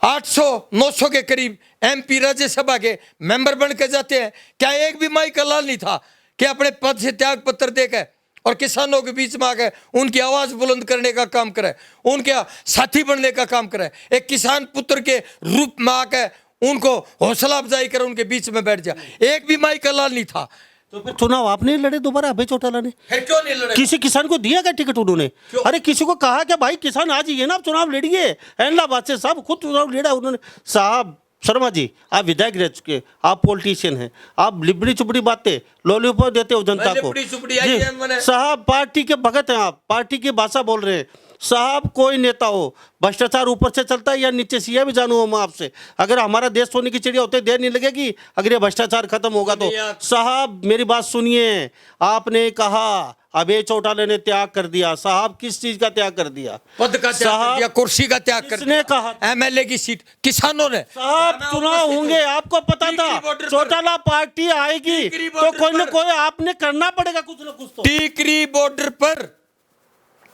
800-900 के करीब MP राज्यसभा के मेंबर बन के जाते हैं। क्या एक भी माई का लाल नहीं था कि अपने पद से त्याग पत्र देकर और किसानों के बीच में आकर उनकी आवाज बुलंद करने का काम करे, उनके साथी बनने का काम करे, एक किसान पुत्र के रूप में आकर उनको हौसला अफजाई कर उनके बीच में बैठ जाए। एक भी माई का लाल नहीं था। तो फिर चुनाव आपने लड़े दोबारा अभय चौटाला ने? फिर क्यों नहीं लड़े? किसी किसान को दिया क्या टिकट उन्होंने? अरे किसी को कहा क्या भाई किसान आ जाइए ना, आप चुनाव लड़िए। अहमदाबाद से साहब खुद चुनाव लड़ा उन्होंने। साहब शर्मा जी, आप विधायक रह चुके, आप पॉलिटिशियन हैं, आप लिबड़ी चुपड़ी बातें लॉलीपॉप देते हो जनता को। जी, साहब पार्टी के भगत हैं आप, पार्टी की भाषा बोल रहे हैं साहब। कोई नेता हो, भ्रष्टाचार ऊपर से चलता है या नीचे से, यह भी जानूंगा मैं आपसे। अगर हमारा देश सोने की चिड़िया होते देर नहीं लगेगी अगर ये भ्रष्टाचार खत्म होगा तो। साहब मेरी बात सुनिए, आपने कहा अभय चौटाला ने त्याग कर दिया। साहब किस चीज का त्याग कर दिया? पद का त्याग कर दिया, कुर्सी का त्याग कर दिया। किसने कहा? एमएलए की सीट किसानों ने। साहब चुनाव होंगे, आपको पता था चौटाला पार्टी आएगी तो कोई ना कोई आपने करना पड़ेगा कुछ ना कुछ तो। टीकरी बॉर्डर पर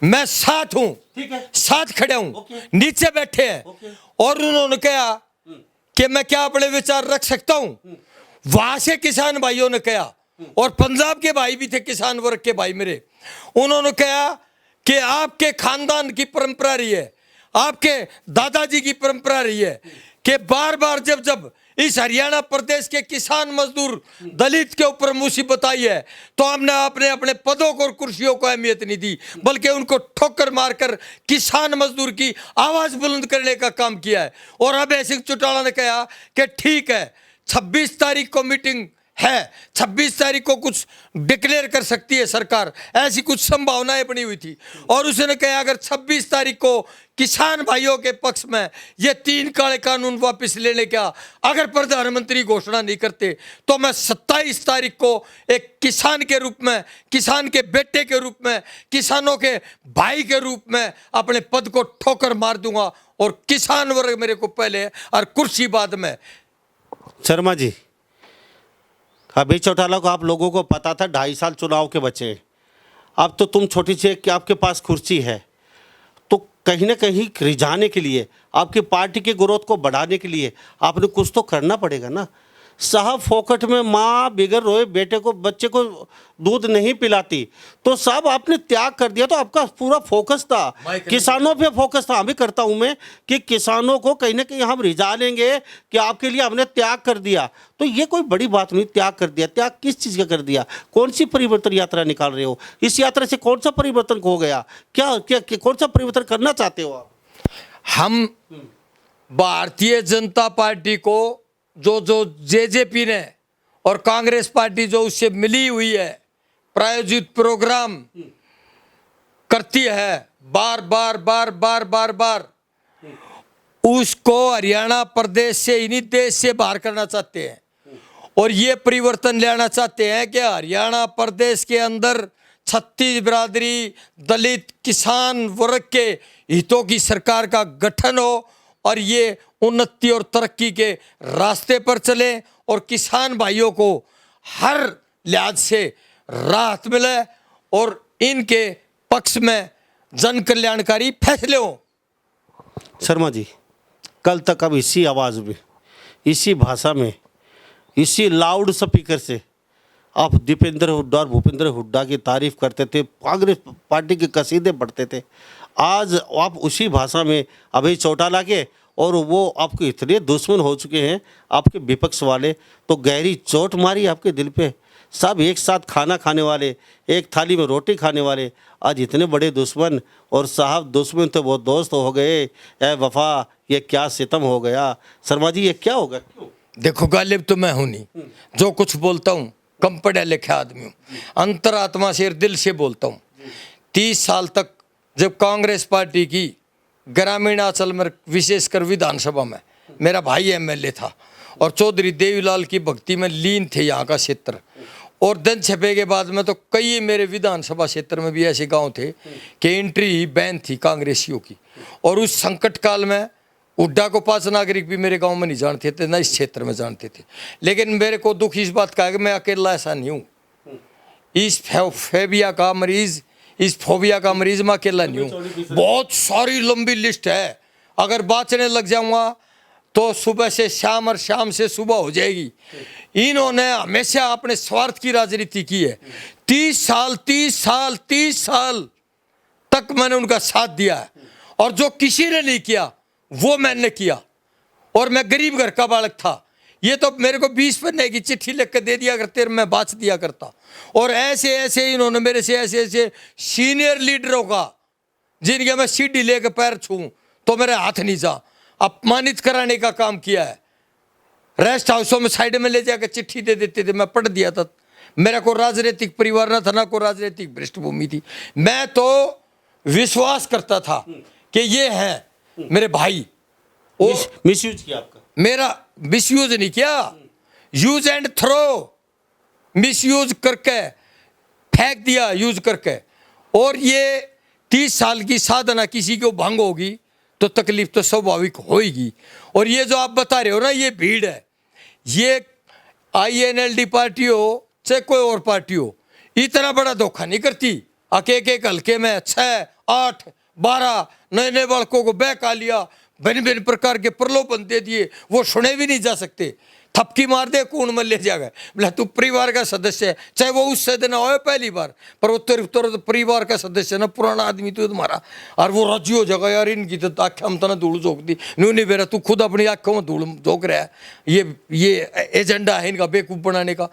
मैं साथ हूं, ठीक है, साथ खड़े हूं, नीचे बैठे हैं और उन्होंने कहा कि मैं क्या अपने विचार रख सकता हूं। वहां से किसान भाइयों ने कहा, और पंजाब के भाई भी थे किसान वर्ग के भाई मेरे, उन्होंने कहा कि आपके खानदान की परंपरा रही है, आपके दादाजी की परंपरा रही है कि बार बार जब जब इस हरियाणा प्रदेश के किसान मजदूर दलित के ऊपर मुसीबत आई है तो हमने अपने अपने पदों को और कुर्सियों को अहमियत नहीं दी, बल्कि उनको ठोकर मारकर किसान मजदूर की आवाज बुलंद करने का काम किया है। और अभय सिंह चौटाला ने कहा कि ठीक है 26 तारीख को मीटिंग है, 26 तारीख को कुछ डिक्लेयर कर सकती है सरकार, ऐसी कुछ संभावनाएं बनी हुई थी। और उसने कहा अगर 26 तारीख को किसान भाइयों के पक्ष में ये 3 काले कानून वापस लेने का अगर प्रधानमंत्री घोषणा नहीं करते तो मैं 27 तारीख को एक किसान के रूप में, किसान के बेटे के रूप में, किसानों के भाई के रूप में अपने पद को ठोकर मार दूंगा और किसान वर्ग मेरे को पहले और कुर्सी बाद में। शर्मा जी, अभय चौटाला को आप लोगों को पता था 2.5 साल चुनाव के बचे। अब तो तुम छोटी सी कि आपके पास कुर्सी है तो कहीं ना कहीं रिझाने के लिए, आपकी पार्टी के ग्रोथ को बढ़ाने के लिए आपने कुछ तो करना पड़ेगा ना। साहब फोकट में माँ बिगड़ रोए बेटे को, बच्चे को दूध नहीं पिलाती, तो साहब आपने त्याग कर दिया। तो आपका पूरा फोकस था किसानों पे, फोकस था। अभी करता हूं मैं कि किसानों को कहीं ना कहीं हम रिझा लेंगे कि आपके लिए हमने त्याग कर दिया। तो ये कोई बड़ी बात नहीं, त्याग कर दिया। त्याग किस चीज़ का कर दिया? कौन सी परिवर्तन यात्रा निकाल रहे हो? इस यात्रा से कौन सा परिवर्तन हो गया? क्या कौन सा परिवर्तन करना चाहते हो आप? हम भारतीय जनता पार्टी को जो जेजेपी ने और कांग्रेस पार्टी जो उससे मिली हुई है प्रायोजित प्रोग्राम करती है बार बार बार बार बार बार, उसको हरियाणा प्रदेश से, इन्हीं देश से बाहर करना चाहते हैं। और ये परिवर्तन लाना चाहते हैं कि हरियाणा प्रदेश के अंदर छत्तीस बिरादरी, दलित, किसान वर्ग के हितों की सरकार का गठन हो और ये उन्नति और तरक्की के रास्ते पर चले और किसान भाइयों को हर लिहाज से राहत मिले और इनके पक्ष में जन कल्याणकारी फैसले हों। शर्मा जी, कल तक अब इसी आवाज़ में, इसी भाषा में, इसी लाउड स्पीकर से आप दीपेंद्र हुड्डा और भूपेंद्र हुड्डा की तारीफ करते थे, कांग्रेस पार्टी के कसीदे पढ़ते थे। आज आप उसी भाषा में अभय चौटाला के, और वो आपको इतने दुश्मन हो चुके हैं आपके विपक्ष वाले, तो गहरी चोट मारी आपके दिल पे। सब एक साथ खाना खाने वाले, एक थाली में रोटी खाने वाले, आज इतने बड़े दुश्मन। और साहब दुश्मन तो वो दोस्त हो गए। ए वफा, ये क्या सितम हो गया। शर्मा जी, ये क्या होगा? क्यों? देखो गालिब तो मैं हूं नहीं, जो कुछ बोलता हूं कम पढ़ा लिखा आदमी हूं, अंतरात्मा से, दिल से बोलता हूं। 30 साल तक जब कांग्रेस पार्टी की ग्रामीण अंचल में, विशेषकर विधानसभा में, मेरा भाई एमएलए था और चौधरी देवीलाल की भक्ति में लीन थे यहाँ का क्षेत्र। और दिन छपे के बाद में तो कई मेरे विधानसभा क्षेत्र में भी ऐसे गांव थे कि एंट्री ही बैन थी कांग्रेसियों की। और उस संकट काल में हुड्डा को 5 नागरिक भी मेरे गांव में नहीं जानते थे, ना इस क्षेत्र में जानते थे। लेकिन मेरे को दुख इस बात का है कि मैं अकेला ऐसा नहीं हूँ। इस फेबिया का मरीज, इस फोबिया का मरीज मैं अकेला नहीं हूँ। बहुत सारी लंबी लिस्ट है, अगर बाँचने लग जाऊँगा तो सुबह से शाम और शाम से सुबह हो जाएगी। इन्होंने हमेशा अपने स्वार्थ की राजनीति की है। 30 साल तक मैंने उनका साथ दिया है, और जो किसी ने नहीं किया वो मैंने किया। और मैं गरीब घर का बालक था, ये तो मेरे को 20 पन्ने की चिट्ठी लिख कर दे दिया करते, मैं बात दिया करता। और ऐसे ऐसे इन्होंने मेरे से ऐसे सीनियर लीडरों का, जिनके मैं सीढ़ी लेकर पैर छूं तो मेरे हाथ नहीं जा, अपमानित कराने का काम किया है। रेस्ट हाउसों में साइड में ले जाकर चिट्ठी दे देते थे, मैं पढ़ दिया था। मेरा कोई राजनीतिक परिवार ना था, ना कोई राजनीतिक पृष्ठभूमि थी। मैं तो विश्वास करता था कि ये हैं मेरे भाई। मिसयूज किया आपका? मेरा मिसयूज नहीं किया, यूज एंड थ्रो, मिसयूज करके फेंक दिया, यूज करके। और ये 30 साल की साधना किसी को भंग होगी तो तकलीफ तो स्वाभाविक होगी। और ये जो आप बता रहे हो ना, ये भीड़ है, ये INLD पार्टी हो चाहे कोई और पार्टी हो, इतना बड़ा धोखा नहीं करती। एक हल्के में 6, 8, 12 नए नए बालकों को बहका लिया, भिन्न भिन्न प्रकार के प्रलोभन दे दिए, वो सुने भी नहीं जा सकते। थपकी मार दे, कूण में ले जाएगा। बोला तू परिवार का सदस्य है, चाहे वो उससे दिन आए पहली बार, पर वो तेरे तो परिवार का सदस्य ना, पुराना आदमी तू तुम्हारा। और वो राजी हो जाएगा, यार इनकी तो आँखें हम तना धूल झोंक दी, नहीं बेरा तू खुद अपनी आँखों में धूल झोंक रहा है। ये एजेंडा है इनका बेवकूफ़ बनाने का।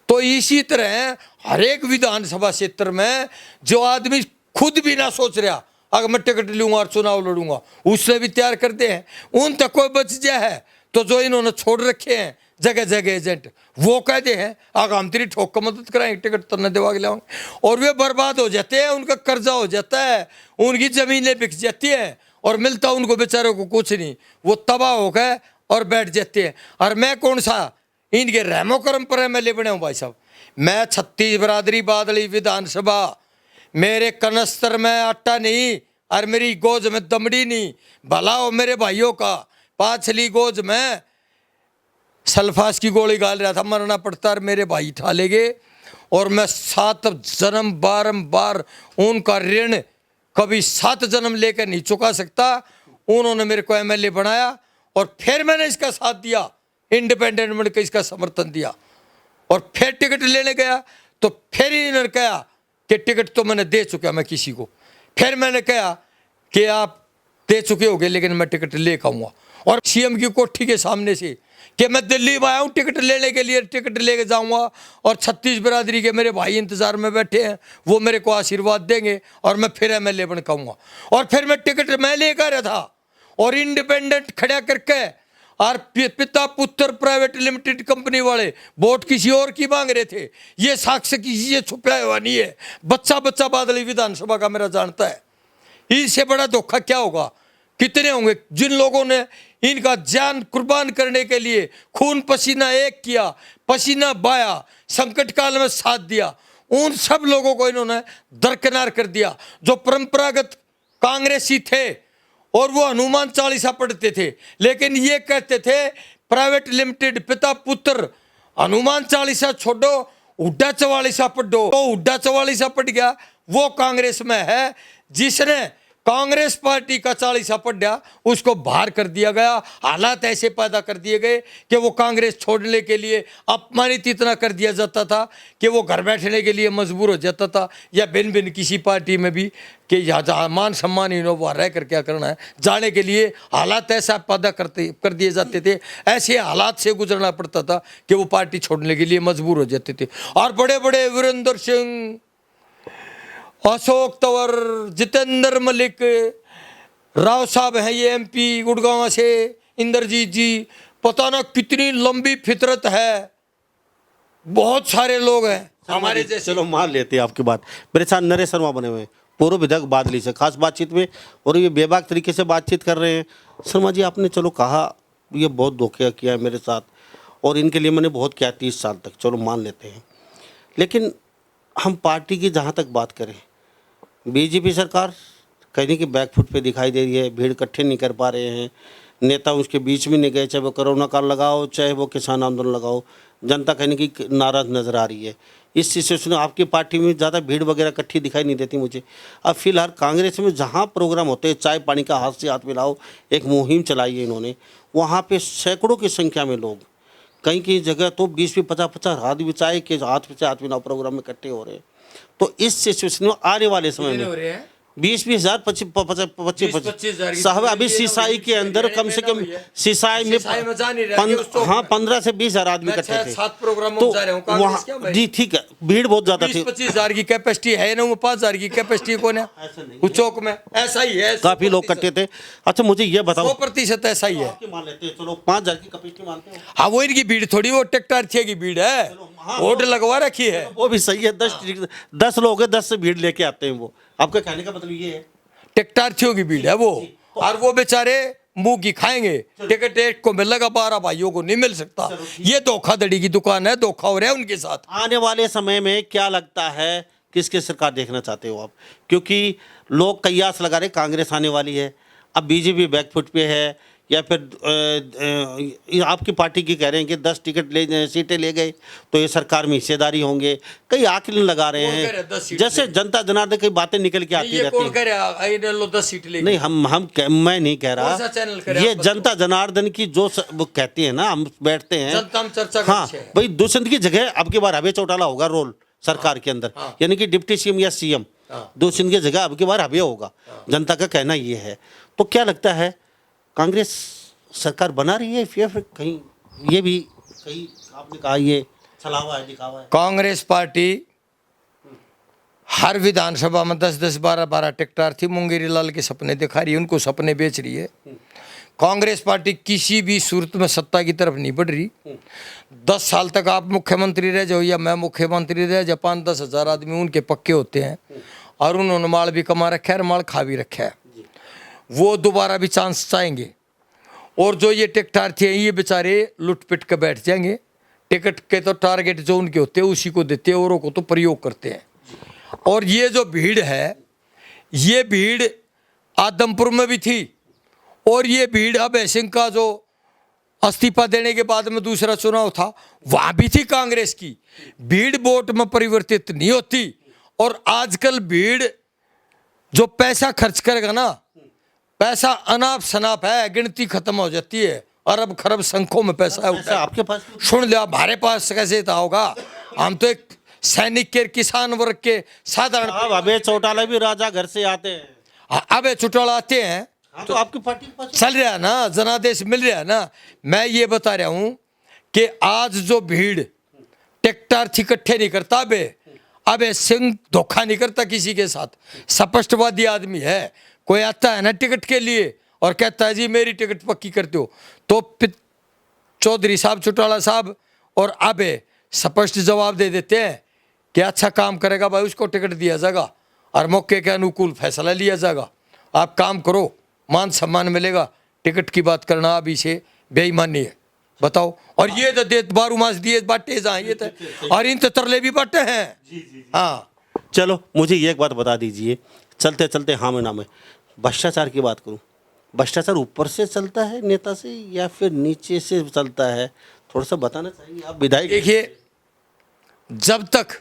तो इसी तरह हर एक विधानसभा क्षेत्र में जो आदमी खुद भी ना सोच रहा अगर मैं टिकट लूंगा और चुनाव लड़ूंगा, उससे भी तैयार करते हैं, उन तक कोई बच जाए है। तो जो इन्होंने छोड़ रखे हैं जगह जगह एजेंट, वो कहते हैं अगर हम तेरी ठोक का मदद कराएंगे, टिकट तो न दिवा के लाओगे, और वे बर्बाद हो जाते हैं, उनका कर्जा हो जाता है, उनकी ज़मीनें बिक जाती हैं, और मिलता उनको बेचारों को कुछ नहीं, वो तबाह हो गए और बैठ जाते हैं। और मैं कौन सा इनके रहमो करम पर MLA बने हूँ भाई साहब। मैं 36 बरादरी बादली विधानसभा, मेरे कनस्तर में आटा नहीं और मेरी गोज में दमड़ी नहीं। भला हो मेरे भाइयों का, पाछली गोज में सल्फास की गोली गाल रहा था, मरना पड़ता और मेरे भाई ठा ले गए। और मैं 7 जन्म बारंबार उनका ऋण कभी 7 जन्म लेकर नहीं चुका सकता। उन्होंने मेरे को MLA बनाया और फिर मैंने इसका साथ दिया, इंडिपेंडेंट में इसका समर्थन दिया। और फिर टिकट लेने गया तो फिर इन्होंने कहा कि टिकट तो मैंने दे चुका मैं किसी को। फिर मैंने कहा कि आप दे चुके होगे लेकिन मैं टिकट ले आऊँगा। और CM की कोठी के सामने से कि मैं दिल्ली में आया हूँ टिकट लेने के लिए, टिकट लेके जाऊँगा, और 36 बिरादरी के मेरे भाई इंतज़ार में बैठे हैं, वो मेरे को आशीर्वाद देंगे और मैं फिर MLA बन पाऊँगा। और फिर मैं टिकट मैं लेकर आया था और इंडिपेंडेंट खड़ा करके, और पिता पुत्र प्राइवेट लिमिटेड कंपनी वाले वोट किसी और की मांग रहे थे। ये साक्ष्य किसी से छुपा हुआ नहीं है, बच्चा बच्चा बादली विधानसभा का मेरा जानता है। इससे बड़ा धोखा क्या होगा? कितने होंगे जिन लोगों ने इनका जान कुर्बान करने के लिए खून पसीना एक किया, पसीना बहाया, संकट काल में साथ दिया, उन सब लोगों को इन्होंने दरकिनार कर दिया। जो परंपरागत कांग्रेसी थे और वो हनुमान चालीसा पढ़ते थे, लेकिन ये कहते थे प्राइवेट लिमिटेड पिता पुत्र हनुमान चालीसा छोड़ो, हुड्डा चवालीसा पढ़ो। तो हुड्डा चवालीसा पढ़ गया, वो कांग्रेस में है। जिसने कांग्रेस पार्टी का चालीसा पढ़ा उसको बाहर कर दिया गया। हालात ऐसे पैदा कर दिए गए कि वो कांग्रेस छोड़ने के लिए अपमानित इतना कर दिया जाता था कि वो घर बैठने के लिए मजबूर हो जाता था, या भिन्न भिन्न किसी पार्टी में भी कि यहाँ मान सम्मान इन्हों वहाँ रह कर क्या करना है, जाने के लिए हालात ऐसा पैदा कर दिए जाते थे। ऐसे हालात से गुजरना पड़ता था कि वो पार्टी छोड़ने के लिए मजबूर हो जाते थे। और बड़े बड़े वीरेंद्र सिंह, अशोक तंवर, जितेंद्र मलिक, राव साहब हैं ये MP गुड़गांव से, इंद्रजीत जी, पता ना कितनी लंबी फितरत है, बहुत सारे लोग हैं हमारे जैसे। चलो मान लेते हैं आपकी बात। मेरे साथ नरेश शर्मा बने हुए हैं पूर्व विधायक बादली से, खास बातचीत में, और ये बेबाक तरीके से बातचीत कर रहे हैं। शर्मा जी, आपने चलो कहा ये बहुत धोखा किया है मेरे साथ और इनके लिए मैंने बहुत किया 30 साल तक, चलो मान लेते हैं। लेकिन हम पार्टी की जहाँ तक बात करें, BJP सरकार कहीं की बैकफुट पे दिखाई दे रही है, भीड़ इकट्ठे नहीं कर पा रहे हैं, नेता उसके बीच में नहीं गए, चाहे वो कोरोना काल लगाओ चाहे वो किसान आंदोलन लगाओ, जनता कहीं की नाराज़ नज़र आ रही है। इस सिचुएशन में आपकी पार्टी में ज़्यादा भीड़ वगैरह इकट्ठी दिखाई नहीं देती मुझे। अब फिलहाल कांग्रेस में जहाँ प्रोग्राम होते हैं, चाय पानी का हाथ से हाथ मिलाओ, एक मुहिम चलाई है इन्होंने, वहाँ पे सैकड़ों की संख्या में लोग कहीं कहीं जगह तो 20-50 आदमी चाहे कि हाथ से हाथ बिना प्रोग्राम में इकट्ठे हो रहे हैं। तो इस सिचुएशन में आने वाले समय कितने हो में रहे हैं? 20-20 हज़ार 25-25 साहब अभी सिसाई के अंदर कम से कम सिसाई में सिसाई में जा नहीं रहे, आगे उस चौक हाँ में। 15 से 20 हज़ार आदमी मैं इकट्ठे थे। 6-7 प्रोग्रामों तो में जा रहा हूँ, कांग्रेस वहाँ क्या भाई? जी ठीक है, भीड़ बहुत ज्यादा थी। 20-25 हजार की कैपेसिटी है ना, वो 5 हजार की कैपेसिटी कौन है ऐसा नहीं उस चौक में? ऐसा ही है, काफी लोग इकट्ठे थे। अच्छा मुझे ये बताओ, 100% ऐसा ही है। आपकी मान लेते हैं, चलो 5,000 की कैपेसिटी मानते हो, हाँ, वो इनकी भीड़ थोड़ी, वो टेक्टार्थिया की भीड़ है, हाँ, वोट लगवा रखी है। वो भी सही है। 10 लोग हैं, 10 से भीड़ लेके आते हैं वो। आपका कहने का मतलब ये है टेक्टार्थियों की भीड़ है वो, और वो बेचारे मुंह की खाएंगे। टिकट एक को मिलेगा, 12 भाइयों को नहीं मिल सकता। ये धोखाधड़ी की दुकान है, धोखा हो रहा है उनके साथ। आने वाले समय में क्या लगता है किसकी सरकार देखना चाहते हो आप? क्योंकि लोग कयास लगा रहे कांग्रेस आने वाली है, अब बीजेपी बैकफुट पे है, या फिर आपकी पार्टी की कह रहे हैं कि 10 सीटें ले गए तो ये सरकार में हिस्सेदारी होंगे। कई आकलन लगा रहे कौन कह रहा है 10 हैं, सीटें जैसे जनता जनार्दन की बातें निकल के आती ये रहती कौन हैं। कह रहा है लो 10 सीट ले? नहीं मैं नहीं कह कौन सा रहा, चैनल कह रहा है ये आप बताओ? जनता जनार्दन की जो वो कहती है ना, हम बैठते हैं जनता में चर्चा हाँ करते हैं। भाई, दुष्यंत की जगह अब की बार अभय चौटाला होगा रोल सरकार के अंदर, हाँ। यानी कि डिप्टी सीएम या सीएम हाँ। दुष्यंत की जगह अब की बार अभय होगा। जनता का कहना ये है। तो क्या लगता है कांग्रेस सरकार बना रही है या फिर कहीं ये भी कहीं आपने कहा ये छलावा है, दिखावा है? कांग्रेस पार्टी हर विधानसभा में 10-10 12-12 टेक्टर थी, मुंगेरी लाल के सपने दिखा रही है, उनको सपने बेच रही है। कांग्रेस पार्टी किसी भी सूरत में सत्ता की तरफ नहीं बढ़ रही। 10 साल तक आप मुख्यमंत्री रह जाओ या मैं मुख्यमंत्री रह जाओ, 5-10 हजार आदमी उनके पक्के होते हैं, और उन्होंने माल भी कमा रखा है और माल खा भी रखा है। वो दोबारा भी चांस चाहेंगे, और जो ये टेक्टार्थी हैं ये बेचारे लुट पिट के बैठ जाएंगे। टिकट के तो टारगेट जो उनके होते हैं उसी को देते हैं, औरों को तो प्रयोग करते हैं। और ये जो भीड़ है, ये भीड़ आदमपुर में भी थी, और ये भीड़ अभय सिंह का जो इस्तीफा देने के बाद में दूसरा चुनाव था वहाँ भी थी कांग्रेस की। भीड़ वोट में परिवर्तित नहीं होती, और आजकल भीड़ जो पैसा खर्च करेगा ना, पैसा अनाप शनाप है, गिनती खत्म हो जाती है, अरब खरब संख्यों में पैसा है। पैसा आपके पास सुन लिया, हमारे पास कैसे था होगा? हम तो एक सैनिक के, किसान वर्ग के साधारण। अब अभय चौटाला भी राजा घर से आते हैं। अब चुटौड़ा आते हैं हाँ, तो आपकी पार्टी के पास चल रहा है ना, जनादेश मिल रहा है ना। मैं ये बता रहा हूं कि आज जो भीड़ टेक्टर इकट्ठे नहीं करता, अबे सिंह धोखा नहीं करता किसी के साथ, स्पष्टवादी आदमी है। कोई आता है ना टिकट के लिए और कहता है जी मेरी टिकट पक्की करते हो, तो चौधरी साहब, चौटाला साहब और अबे स्पष्ट जवाब दे देते हैं कि अच्छा काम करेगा भाई उसको टिकट दिया जाएगा और मौके के अनुकूल फैसला लिया जाएगा। आप काम करो, मान सम्मान मिलेगा। टिकट की बात करना अभी से बेईमानी है, बताओ। और ये तो देत 12 मास दिए बांटे जहाँ ये तो, और इन तो तरले भी बांटे हैं। हाँ चलो मुझे ये एक बात बता दीजिए, चलते चलते हाँ में ना में भ्रष्टाचार की बात करूं। भ्रष्टाचार ऊपर से चलता है नेता से या फिर नीचे से चलता है? थोड़ा सा बताना चाहिए, आप विधायक। देखिए, जब तक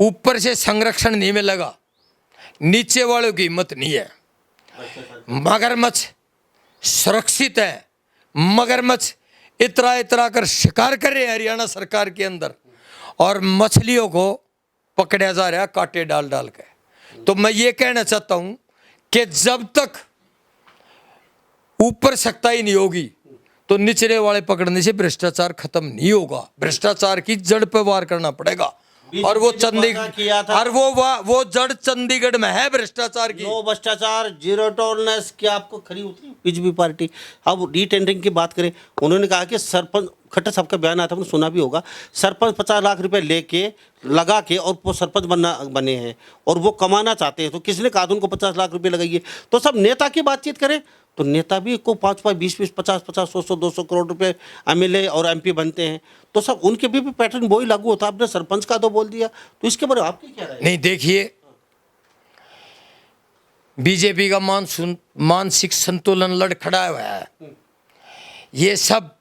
ऊपर से संरक्षण नहीं मिलेगा नीचे वालों की हिम्मत नहीं है। मगरमच्छ सुरक्षित है, मगरमच्छ इतरा इतरा कर शिकार कर रहे हैं हरियाणा सरकार के अंदर, और मछलियों को पकड़ा जा रहा है कांटे डाल डाल के। तो मैं ये कहना चाहता हूं कि जब तक ऊपर सख्ताई नहीं होगी तो निचले वाले पकड़ने से भ्रष्टाचार खत्म नहीं होगा। भ्रष्टाचार की जड़ पे वार करना पड़ेगा, और वो चंडीगढ़, और वो जड़ चंडीगढ़ में है भ्रष्टाचार की। नो भ्रष्टाचार, जीरो टॉलरेंस की आपको खरी उतरी बीजेपी पार्टी। अब रीटेंडरिंग की बात करें, उन्होंने कहा कि सरपंच, खट्टर साहब का बयान आता है, आपने सुना भी होगा, सरपंच 50 लाख रुपए लेके लगा के और वो सरपंच बने हैं और वो कमाना चाहते हैं। तो किसने कहा उनको 50 लाख रुपए लगाइए? तो सब नेता की बातचीत करें तो नेता भी को 5-5, 20-20, 50-50, 100-100, 200 करोड़ रुपए एमएलए और एमपी बनते हैं। तो सब उनके भी पैटर्न वही लागू होता है। आपने सरपंच का तो बोल दिया, तो इसके बारे में आपकी क्या राय है? नहीं, देखिए, बीजेपी का मानसिक संतुलन लड़खड़ा हुआ है। ये सब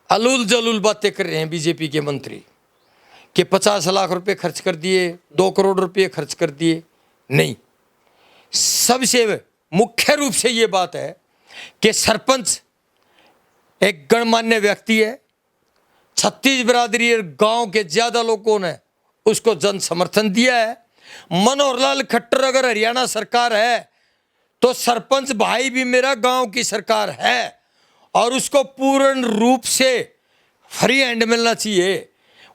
अलूल जलूल बातें कर रहे हैं बीजेपी के मंत्री कि 50 लाख रुपए खर्च कर दिए, 2 करोड़ रुपए खर्च कर दिए। नहीं, सबसे मुख्य रूप से ये बात है कि सरपंच एक गणमान्य व्यक्ति है। छत्तीस बिरादरी और गांव के ज्यादा लोगों ने उसको जन समर्थन दिया है। मनोहर लाल खट्टर अगर हरियाणा सरकार है तो सरपंच भाई भी मेरा गांव की सरकार है और उसको पूर्ण रूप से फ्री हैंड मिलना चाहिए।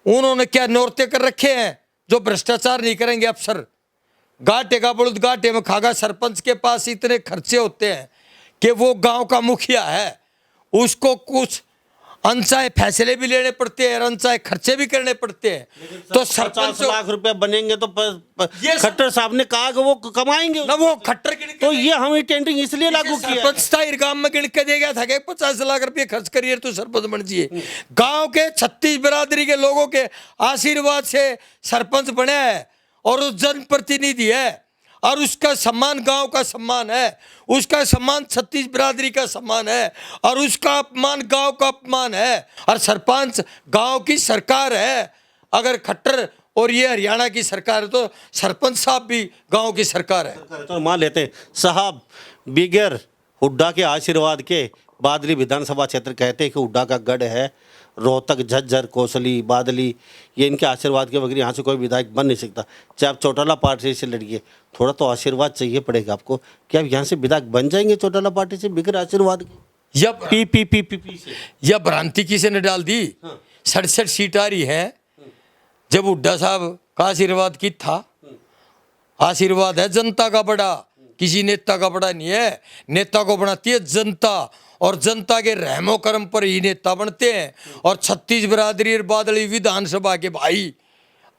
उन्होंने क्या नौरते कर रखे हैं जो भ्रष्टाचार नहीं करेंगे अफसर। घाटे का बलूद घाटे में खागा। सरपंच के पास इतने खर्चे होते हैं कि वो गांव का मुखिया है, उसको कुछ अनचाहे फैसले भी लेने पड़ते हैं और अनचाहे खर्चे भी करने पड़ते हैं। तो 50 लाख रुपए बनेंगे तो ये खट्टर साहब ने कहा कि वो कमाएंगे ना, वो खट्टर के तो ये हमें टेंडिंग इसलिए लागू किया है। सरपंच गांव में गिन के दे गया था कि 50 लाख रुपए खर्च करिए तो सरपंच बन जाइए। गांव के 36 बिरादरी के लोगों के आशीर्वाद से सरपंच बने हैं और वो जनप्रतिनिधि है और उसका सम्मान गांव का सम्मान है, उसका सम्मान 36 बिरादरी का सम्मान है और उसका अपमान गांव का अपमान है। और सरपंच गांव की सरकार है। अगर खट्टर और ये हरियाणा की सरकार है तो सरपंच साहब भी गांव की सरकार है। तो मान लेते हैं साहब बिगर हुड्डा के आशीर्वाद के बादली विधानसभा क्षेत्र कहते हैं कि हुड्डा का गढ़ है। रोहतक, झज्जर, कोसली, बादली ये इनके आशीर्वाद के बगैर यहाँ से कोई विधायक बन नहीं सकता। चाहे आप चौटाला पार्टी से लड़िए, थोड़ा तो आशीर्वाद चाहिए पड़ेगा आपको। क्या आप यहाँ से विधायक बन जाएंगे चौटाला पार्टी से बिगर आशीर्वाद के? या पी से या भ्रांति किसी ने डाल दी। 67 सीट आ रही है। जब हुड्डा साहब का आशीर्वाद की था, आशीर्वाद है जनता का बड़ा, किसी नेता का बड़ा नहीं है। नेता को बनाती है जनता और जनता के रहमो करम पर ही नेता बनते हैं। और 36 बिरादरी और बादली विधानसभा के भाई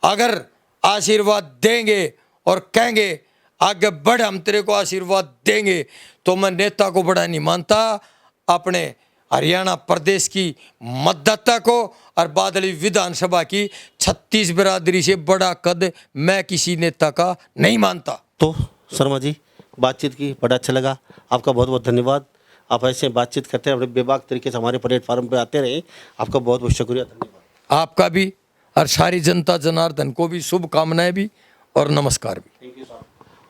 अगर आशीर्वाद देंगे और कहेंगे आगे बढ़, हम तेरे को आशीर्वाद देंगे, तो मैं नेता को बड़ा नहीं मानता, अपने हरियाणा प्रदेश की मतदाता को और बादली विधानसभा की 36 बिरादरी से बड़ा कद मैं किसी नेता का नहीं मानता। तो शर्मा जी बातचीत की बड़ा अच्छा लगा, आपका बहुत बहुत धन्यवाद। आप ऐसे बातचीत करते हैं, अपने बेबाक तरीके से हमारे प्लेटफार्म पे आते रहे, आपका बहुत बहुत शुक्रिया, धन्यवाद। आपका भी और सारी जनता जनार्दन को भी शुभकामनाएं भी और नमस्कार भी। Thank you sir.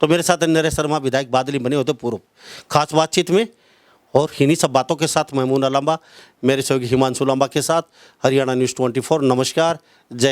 तो मेरे साथ नरेश शर्मा विधायक बादली बने होते पूर्व खास बातचीत में, और इन्हीं सब बातों के साथ महमूना लांबा मेरे सहयोगी हिमांशु लांबा के साथ हरियाणा न्यूज़ 24। नमस्कार, जय